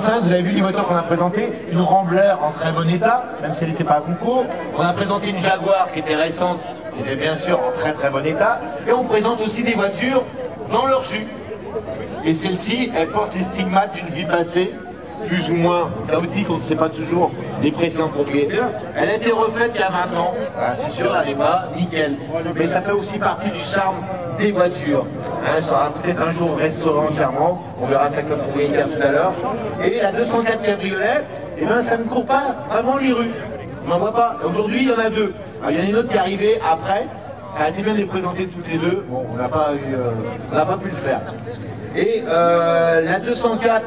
205, vous avez vu les voitures qu'on a présentées, une Rambler en très bon état, même si elle n'était pas à concours. On a présenté une Jaguar qui était récente, qui était bien sûr en très très bon état. Et on présente aussi des voitures dans leur jus. Et celle-ci, elle porte les stigmates d'une vie passée, plus ou moins chaotique, on ne sait pas toujours, des précédents propriétaires. Elle a été refaite il y a 20 ans. Ah, c'est sûr, elle n'est pas nickel. Mais ça fait aussi partie du charme des voitures. Elle sera peut-être un jour restaurée entièrement. On verra ça avec le propriétaire tout à l'heure. Et la 204 Cabriolet, eh ben, ça ne court pas vraiment les rues. On n'en voit pas. Aujourd'hui, il y en a deux. Alors, il y en a une autre qui est arrivée après. Ça a été bien de les présenter toutes les deux. Bon, on n'a pas pu le faire. Et la 204,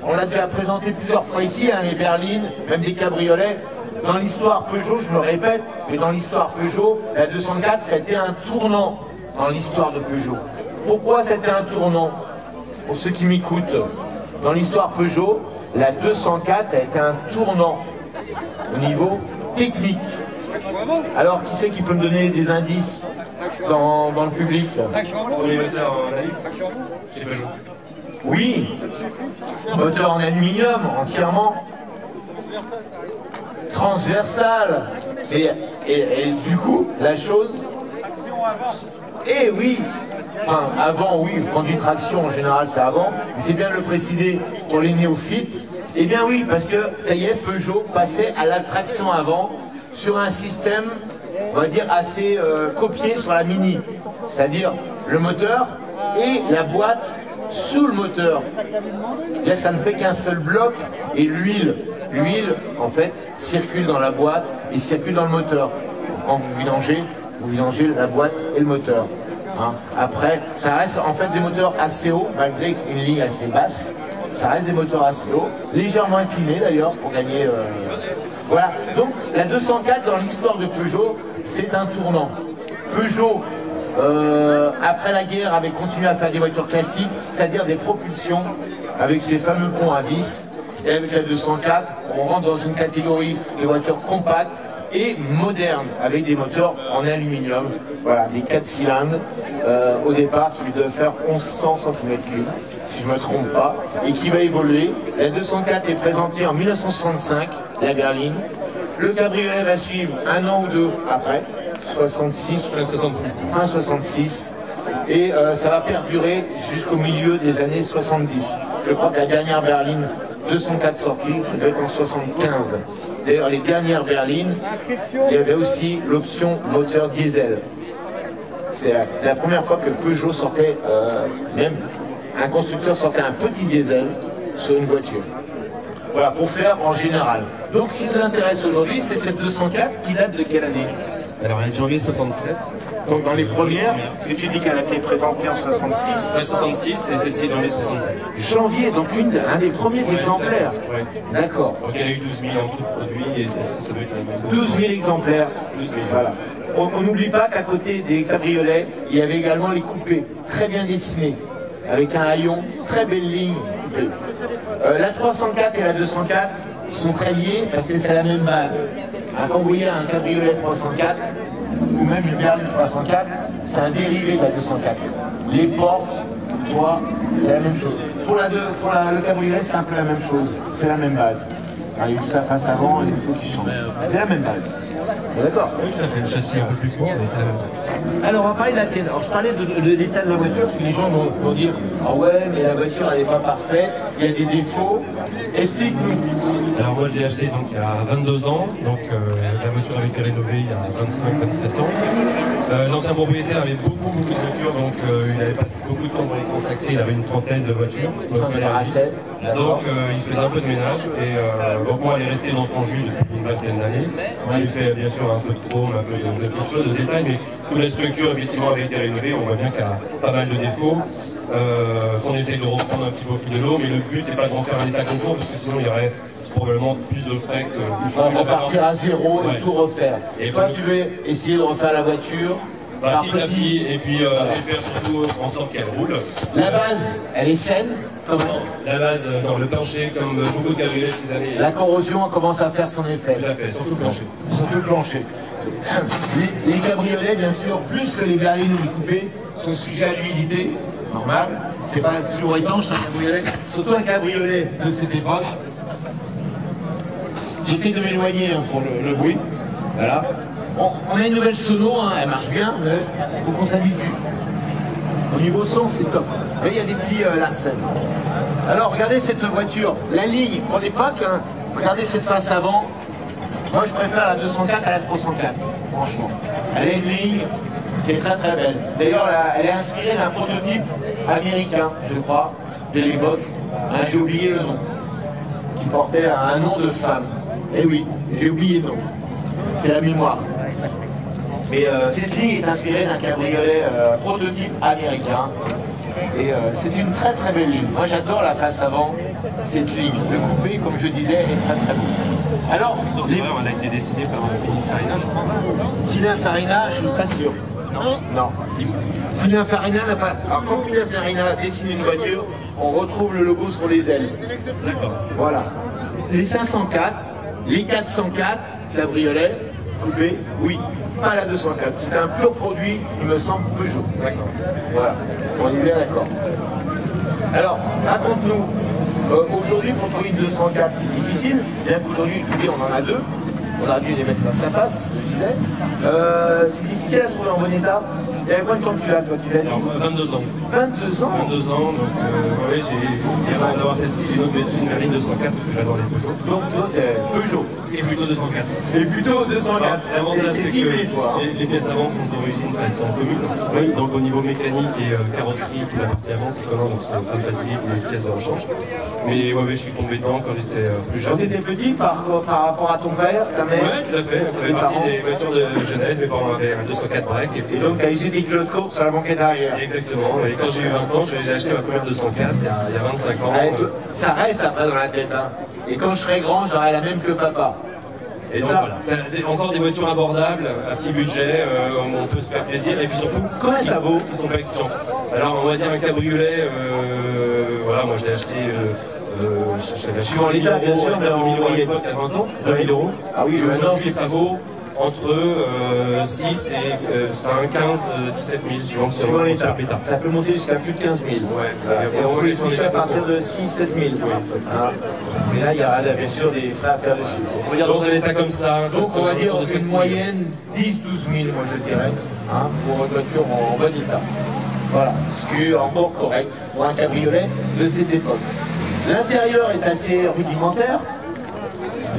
on l'a déjà présenté plusieurs fois ici, hein, les berlines, même des cabriolets. Dans l'histoire Peugeot, je me répète, mais dans l'histoire Peugeot, la 204, ça a été un tournant dans l'histoire de Peugeot. Pourquoi c'était un tournant? Pour ceux qui m'écoutent, dans l'histoire Peugeot, la 204 a été un tournant au niveau technique. Alors, qui c'est qui peut me donner des indices dans le public? Pour les moteurs en aluminium, chez Peugeot. Oui, moteur en aluminium, entièrement transversal. Et du coup, la chose... Eh oui, enfin avant, oui, conduite traction en général c'est avant, mais c'est bien de le préciser pour les néophytes. Eh bien oui, parce que ça y est, Peugeot passait à la traction avant sur un système, on va dire, assez copié sur la Mini. C'est-à-dire le moteur et la boîte sous le moteur. Là, ça ne fait qu'un seul bloc et l'huile, en fait, circule dans la boîte et circule dans le moteur. Quand vous vidangez la boîte et le moteur. Hein. Après, ça reste en fait des moteurs assez hauts, malgré une ligne assez basse. Ça reste des moteurs assez hauts, légèrement inclinés d'ailleurs, pour gagner... Voilà, donc la 204 dans l'histoire de Peugeot, c'est un tournant. Peugeot, après la guerre, avait continué à faire des voitures classiques, c'est-à-dire des propulsions, avec ces fameux ponts à vis. Et avec la 204, on rentre dans une catégorie de voitures compactes et modernes, avec des moteurs en aluminium, voilà, des 4 cylindres, au départ, qui devaient faire 1100 cm3, si je ne me trompe pas, et qui va évoluer. La 204 est présentée en 1965, la berline. Le cabriolet va suivre un an ou deux après, 66, fin 66, et ça va perdurer jusqu'au milieu des années 70. Je crois que la dernière berline 204 sortie, ça devait être en 75. D'ailleurs, les dernières berlines, il y avait aussi l'option moteur diesel. C'est la première fois que Peugeot sortait, même un constructeur sortait un petit diesel sur une voiture. Voilà, pour faire en général. Donc, ce qui nous intéresse aujourd'hui, c'est cette 204 qui date de quelle année? Alors, elle est de janvier 67. Donc, dans les premières, que tu dis qu'elle a été présentée en 66. Ouais, 66 et celle-ci de janvier 67. Janvier, donc un des premiers exemplaires. Ouais. D'accord. Donc, elle a eu 12 000 en tout produit et celle-ci, ça doit être la même. 12 000 exemplaires. 12 000. Voilà. On n'oublie pas qu'à côté des cabriolets, il y avait également les coupés, très bien dessinés, avec un haillon, très belle ligne coupée. La 304 et la 204 sont très liées parce que c'est la même base. Hein, quand vous voyez un cabriolet 304, ou même une berline 304, c'est un dérivé de la 204. Les portes, le toit, c'est la même chose. Pour le cabriolet, c'est un peu la même chose, c'est la même base. Hein, il y a juste la face avant et les feux qui changent. C'est la même base. D'accord. Oui, tout à fait. Le châssis est un peu plus court, mais c'est la même chose. Alors on va parler de la tienne. Alors je parlais de l'état de la voiture, parce que les gens vont dire ah ouais, mais la voiture elle n'est pas parfaite, il y a des défauts. Explique-nous. Alors moi je l'ai acheté donc il y a 22 ans, donc la voiture avait été rénovée il y a 25-27 ans. L'ancien propriétaire avait beaucoup de voitures, donc il n'avait pas beaucoup de temps pour les consacrer, il avait une trentaine de voitures. Donc il faisait un peu de ménage et donc moi elle est restée dans son jus depuis une vingtaine d'années. J'ai fait bien sûr un peu de chrome, un peu de petites choses, de détails, mais toute la structure effectivement avait été rénovée, on voit bien qu'il y a pas mal de défauts. Qu'on essaie de reprendre un petit peu au fil de l'eau, mais le but c'est pas de refaire un état concours parce que sinon il y aurait probablement plus de frais que... Il faut repartir à zéro et tout refaire. Et toi tu veux essayer de refaire la voiture petit à petit, et puis faire surtout en sorte qu'elle roule. La base, elle est saine comment? La base, dans le plancher, comme beaucoup de cabriolets ces années. La corrosion commence à faire son effet. Tout à fait, surtout le plancher. Surtout le plancher. Les cabriolets, bien sûr, plus que les berlines ou les coupés, sont sujets à l'humidité, normal. c'est pas toujours étanche un cabriolet, surtout un cabriolet de cette époque. J'essaie de m'éloigner hein, pour le bruit. Voilà. Bon, on a une nouvelle sono, hein, elle marche bien, mais il faut qu'on s'habitue. Au niveau son, c'est top. Mais il y a des petits Larsen. Alors, regardez cette voiture. La ligne, pour l'époque, hein, regardez cette face avant. Moi, je préfère la 204 à la 304, franchement. Elle a une ligne qui est très très belle. D'ailleurs, elle est inspirée d'un prototype américain, je crois, de l'époque. Hein, j'ai oublié le nom. Qui portait un nom de femme. Eh oui, j'ai oublié le nom. C'est la mémoire. Mais cette ligne est inspirée d'un cabriolet prototype américain. Et c'est une très très belle ligne. Moi j'adore la face avant, cette ligne. Le coupé, comme je disais, est très très beau. Alors, sauf erreur, elle a été dessinée par Pininfarina, je crois. Pininfarina, je suis pas sûr. Non. Pininfarina n'a pas. Alors quand Pininfarina dessine une voiture, on retrouve le logo sur les ailes. D'accord. Voilà. Les 504, les 404 cabriolets coupés, oui. Pas la 204. C'est un pur produit, il me semble, Peugeot. D'accord. Voilà. On est bien d'accord. Alors, raconte-nous. Aujourd'hui, pour trouver une 204, c'est difficile. Bien qu'aujourd'hui, je vous dis, on en a deux. On a dû les mettre face à face, je disais. C'est difficile à trouver en bon état. Il y avait combien de temps que tu l'as, toi? Tu l'as dit 22 ans. 22 ans 22 ans, donc ouais, avant d'avoir celle-ci, j'ai une berline 204 parce que j'adore les Peugeot. Donc toi, t'es Peugeot. Et plutôt 204. Et plutôt 204. L'avantage, c'est que ciblé, toi, hein. les pièces avant sont d'origine, enfin, elles sont communes. Oui. Donc au niveau mécanique et carrosserie, toute la partie avant, c'est commun, donc ça me facilite les pièces de rechange. Mais ouais, je suis tombé dedans quand j'étais plus jeune. Quand tu étais petit, par rapport à ton père, ta mère? Ouais, tout à fait. Ça fait partie des voitures de jeunesse. Mes parents avaient un 204 break. Et donc, tu as usé des kilos de course sur la banquette arrière. Exactement. Et quand j'ai eu 20 ans, j'ai acheté ma première 204 il y a 25 ans. Ça reste après dans la tête. Hein. Et quand je serai grand, j'aurai la même que papa. Et donc, ça, voilà. Encore des voitures abordables, à petit budget, on peut se faire plaisir. Et puis surtout, combien ça vaut? Qui sont pas exigeantes. Alors, on va dire un cabriolet, voilà, moi je l'ai acheté. Je suis en l'état, bien sûr, mais en 2000 euros à l'époque, à 20 ans, 2000 euros. Ah oui, aujourd'hui, ça vaut entre 6 et 5, 15, 17 000, suivant l'état. Ça peut monter jusqu'à plus de 15 000. Ouais. Et on peut les toucher à partir de 6-7 000. Oui. Ah. Mais là, il y aura bien sûr des frais à faire dessus. On va dire dans un état comme ça. Donc on va dire une moyenne 10-12 000, moi je dirais, hein, pour une voiture en bon état. Voilà, ce qui est encore correct pour un cabriolet de cette époque. L'intérieur est assez rudimentaire.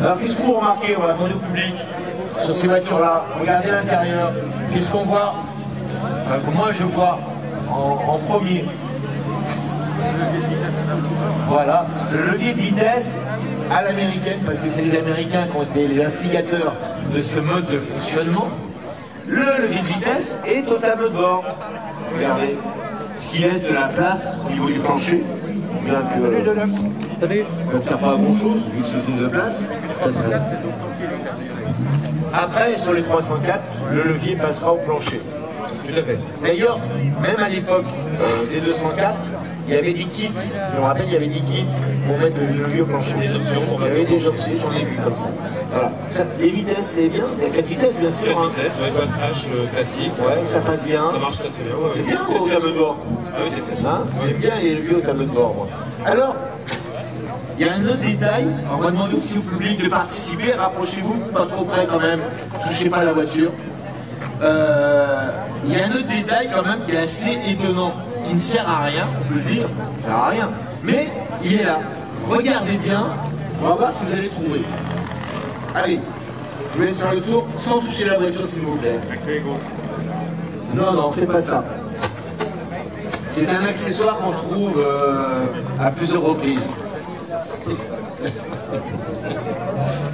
Alors qu'est-ce que vous remarquez, on va demander au public sur ces voitures-là? Regardez l'intérieur. Qu'est-ce qu'on voit? Moi je vois en premier. Voilà, le levier de vitesse à l'américaine, parce que c'est les Américains qui ont été les instigateurs de ce mode de fonctionnement. Le levier de vitesse est au tableau de bord. Regardez, ce qui laisse de la place au niveau du plancher, bien que ça ne sert pas à grand chose, vu que c'est une de place. Après, sur les 304, le levier passera au plancher. Tout à fait. D'ailleurs, même à l'époque des 204, il y avait des kits, je me rappelle, il y avait des kits pour mettre le levier au plancher. Des options. Il y avait des options, j'en ai vu comme ça. Voilà. Les vitesses, c'est bien. Il y a 4 vitesses, bien sûr. 4 vitesses, ouais, boîte H classique. Ouais, ça passe bien. Ça marche très très bien. Ouais. C'est bien au tableau de bord. Ah oui, c'est très simple. Hein, j'aime bien les leviers au tableau de bord, moi. Alors, il y a un autre détail. On va demander aussi au public de participer. Rapprochez-vous, pas trop près quand même. Touchez pas la voiture. Il y a un autre détail quand même qui est assez étonnant, qui ne sert à rien, on peut le dire, ça ne sert à rien, mais il est là. Regardez bien, on va voir si vous allez trouver. Allez, je vous laisse faire le tour sans toucher la voiture s'il vous plaît. Non, non, c'est pas ça. C'est un accessoire qu'on trouve à plusieurs reprises.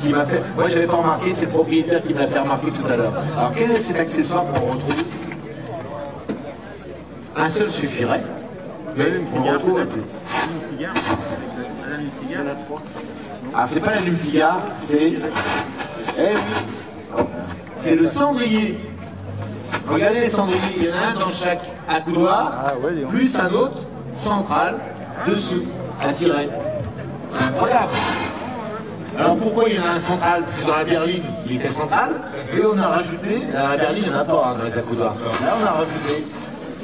Qui m'a fait... Moi j'avais pas remarqué, c'est le propriétaire qui me l'a fait remarquer tout à l'heure. Alors quel est cet accessoire qu'on retrouve? Un seul suffirait, mais on le retrouve un peu. Ah, c'est pas l'allume-cigare, c'est... Eh oui, c'est le cendrier. Regardez les cendriers, il y en a un dans chaque accoudoir, plus un autre central, dessus, un tiret. C'est incroyable. Alors pourquoi il y en a un central plus dans la berline? Il était central, et on a rajouté, la berline il n'y en a pas hein, dans les accoudoirs. Là on a rajouté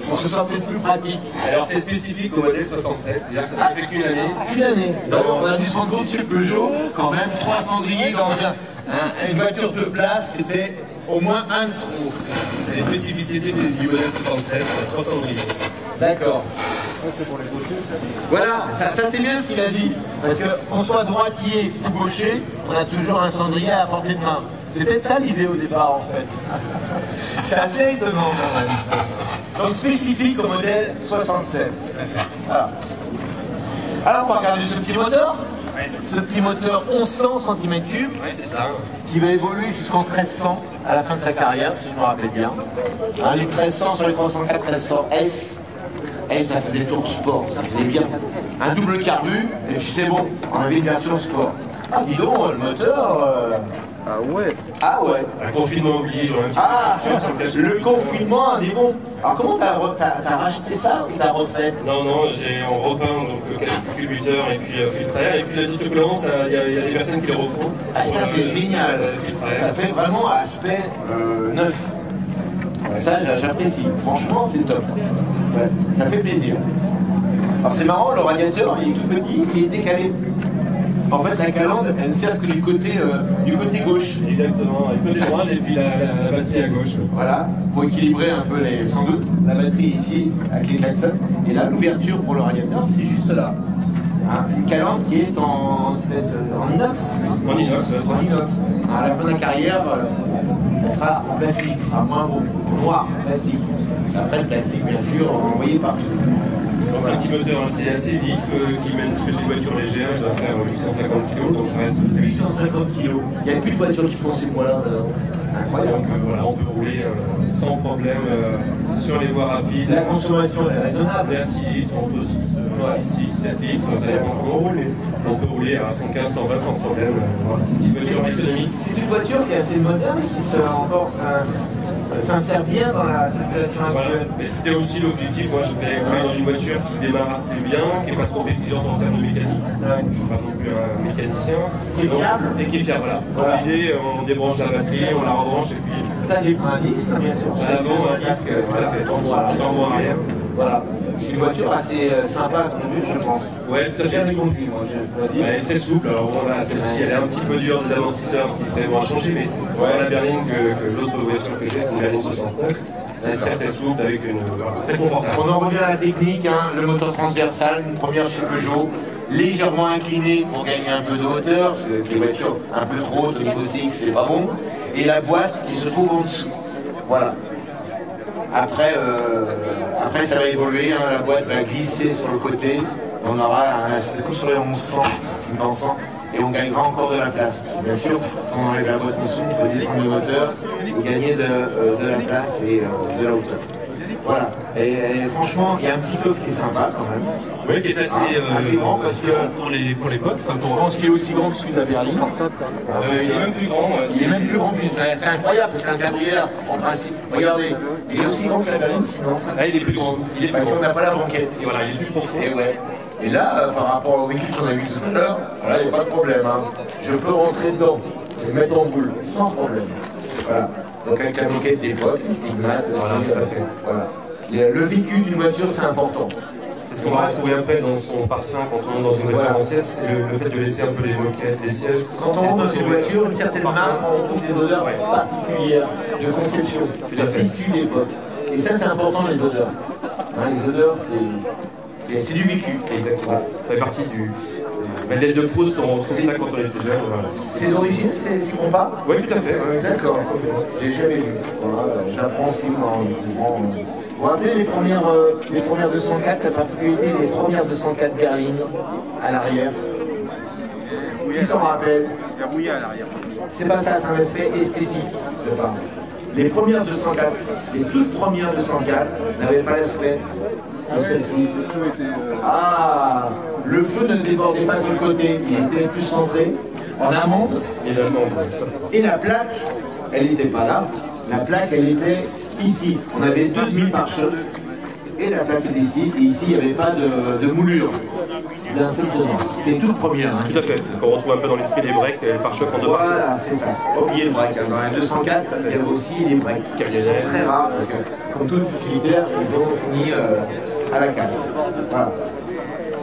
pour que ce soit peut-être plus pratique. Alors c'est spécifique au modèle 67, c'est-à-dire que ça s'est fait qu'une année. Une année. On a dû se rendre compte sur Peugeot, quand même, 3 cendriers dans une voiture de place, c'était au moins un de trop. C'est les spécificités du modèle 67, 3 cendriers. D'accord. Voilà, ça c'est bien ce qu'il a dit. Parce qu'on soit droitier ou gaucher, on a toujours un cendrier à portée de main. C'est peut-être ça l'idée au départ en fait. C'est assez étonnant quand même. Donc spécifique au modèle 67. Voilà. Alors on va regarder ce petit moteur. Ce petit moteur 1100 cm3, C'est ça. qui va évoluer jusqu'en 1300 à la fin de sa carrière, si je me rappelle bien. Hein, les 1300 sur les 304, 1300 S. S, ça faisait tour sport, ça faisait bien. Un double carbu, et puis c'est bon, on avait une version sport. Ah, dis donc, le moteur... Ah ouais. Ah ouais. Un confinement oblige, on a un petit Ah, peu sur le cache. le confinement, dit bon. Alors comment t'as racheté ça ou t'as refait? Non, on repeint donc calculateur et puis filtre à air. Et puis la autocollante, il y a des personnes qui le refont. Ah, ça c'est génial. Filtre à air. Ça fait vraiment aspect neuf. Ça, j'apprécie. Franchement, c'est top. Ouais, ça fait plaisir. Alors c'est marrant, le radiateur, il est tout petit, il est décalé. En fait, la calandre, elle ne sert que du côté gauche. Exactement, et côté droit et puis la batterie à gauche. Voilà, pour équilibrer un peu sans doute la batterie ici avec les klaxons. Et là, l'ouverture pour le radiateur, c'est juste là. Hein, une calandre qui est en inox. En inox. En inox. À la fin de la carrière, elle sera en plastique, ce sera moins beau, noir, plastique. Après, le plastique, bien sûr, envoyé partout. Donc c'est un petit moteur assez vif qui mène, parce que c'est une voiture légère, il doit faire 850 kg, donc ça reste très vif. 850 kg. Il n'y a plus de voitures qui font ces poids-là. Incroyable. Donc voilà, on peut rouler sans problème sur les voies rapides. La consommation est raisonnable. À 6 litres, entre 6, 7 litres, ça dépend comment on roule. On peut rouler à 115, 120 sans problème. Voilà, c'est une voiture économique. C'est une voiture qui est assez moderne et qui s'insère bien dans la circulation actuelle. Voilà. Et c'était aussi l'objectif. Moi, j'étais dans une voiture qui démarre assez bien, qui n'est pas trop exigeante en termes de mécanique. Je ne suis pas non plus un mécanicien. Qui est fiable. Et qui est fiable, voilà. Voilà. L'idée, on débranche la batterie, on la rebranche et puis. T'as des freins à disque, bien sûr. À l'avant, un disque, tout à fait. Dans arrière. Voilà. C'est une voiture assez sympa à conduire, je pense. Ouais, tout à fait. J'ai conduit, moi, je dois dire. Elle est très souple, alors voilà, celle-ci elle est un petit peu dure des amortisseurs qui seraient bon à changer, mais sur la berline que l'autre voiture que j'ai, une berline 69, c'est très souple avec très confortable. On en revient à la technique, hein, le moteur transversal, une première chez Peugeot, légèrement incliné pour gagner un peu de hauteur, parce que les voitures un peu trop hautes au niveau CX, c'est pas bon, et la boîte qui se trouve en dessous. Voilà. Après, ça va évoluer, hein, la boîte va glisser sur le côté, on aura un coup sur les 1100, et on gagnera encore de la place. Bien sûr, si on enlève la boîte en dessous, on peut descendre le moteur et gagner de la place et de la hauteur. Voilà. Et franchement, il y a un petit coffre qui est sympa quand même. Oui, qui est assez grand parce que pour l'époque. je pense qu'il est aussi grand que celui de la berline. Il est même plus grand. Il est même plus grand que c'est incroyable parce qu'un cabriolet, en principe, regardez, il est aussi grand que la berline sinon. Là, il est plus grand. Parce qu'on n'a pas la banquette. Et voilà, il est plus profond. Et ouais. Et là, par rapport au véhicule qu'on a vu tout à l'heure, là, il n'y a pas de problème. Hein. Je peux rentrer dedans, je vais mettre en boule, sans problème. Voilà. Donc avec la moquette d'époque, les stigmates aussi. Voilà, tout à fait. Voilà. Le véhicule d'une voiture, c'est important. C'est ce qu'on va retrouver après dans son parfum quand on est dans une voiture ancienne, c'est le fait de laisser un peu les moquettes, les sièges. Quand on rentre dans une voiture, une certaine marque, on retrouve des odeurs particulières de conception, de tissu d'époque. Et ça, c'est important, les odeurs. Hein, les odeurs, c'est du vécu. Exactement. Ça fait partie du. Mais l'aile de Proust, on fait ça quand on était jeune. Voilà. C'est d'origine, c'est ce qu'on parle? Oui, tout à fait. Ouais. D'accord. J'ai jamais vu. Voilà, j'apprends aussi dans le grand. Vous vous rappelez les premières 204, la particularité des premières 204 berlines à l'arrière? Qui s'en rappelle? C'est verrouillé à l'arrière. C'est pas ça, c'est un aspect esthétique, je parle. Les premières 204, les toutes premières 204 n'avaient pas l'aspect de celle-ci. Ah, le feu ne débordait pas sur le côté, il était plus centré en amont. Et la plaque, elle n'était pas là. La plaque, elle était ici. On avait deux demi-pare-chocs et la plaque était ici. Et ici, il n'y avait pas de moulure. d'un seul tenant. C'est les toutes premières. Hein. Tout à fait. On retrouve un peu dans l'esprit des breaks, les pare-chocs en deux parties. Voilà, c'est ça. Pas oublier le break. Dans la 204, il y avait aussi les breaks. Qui sont très rares parce que, comme tout utilitaire, ils ont fini à la casse. Voilà.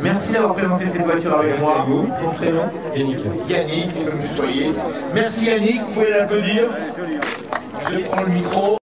Merci d'avoir présenté cette voiture avec moi. Merci à vous. Mon prénom Yannick. Yannick, comme vous voyez. Merci Yannick, vous pouvez l'applaudir. Je prends le micro.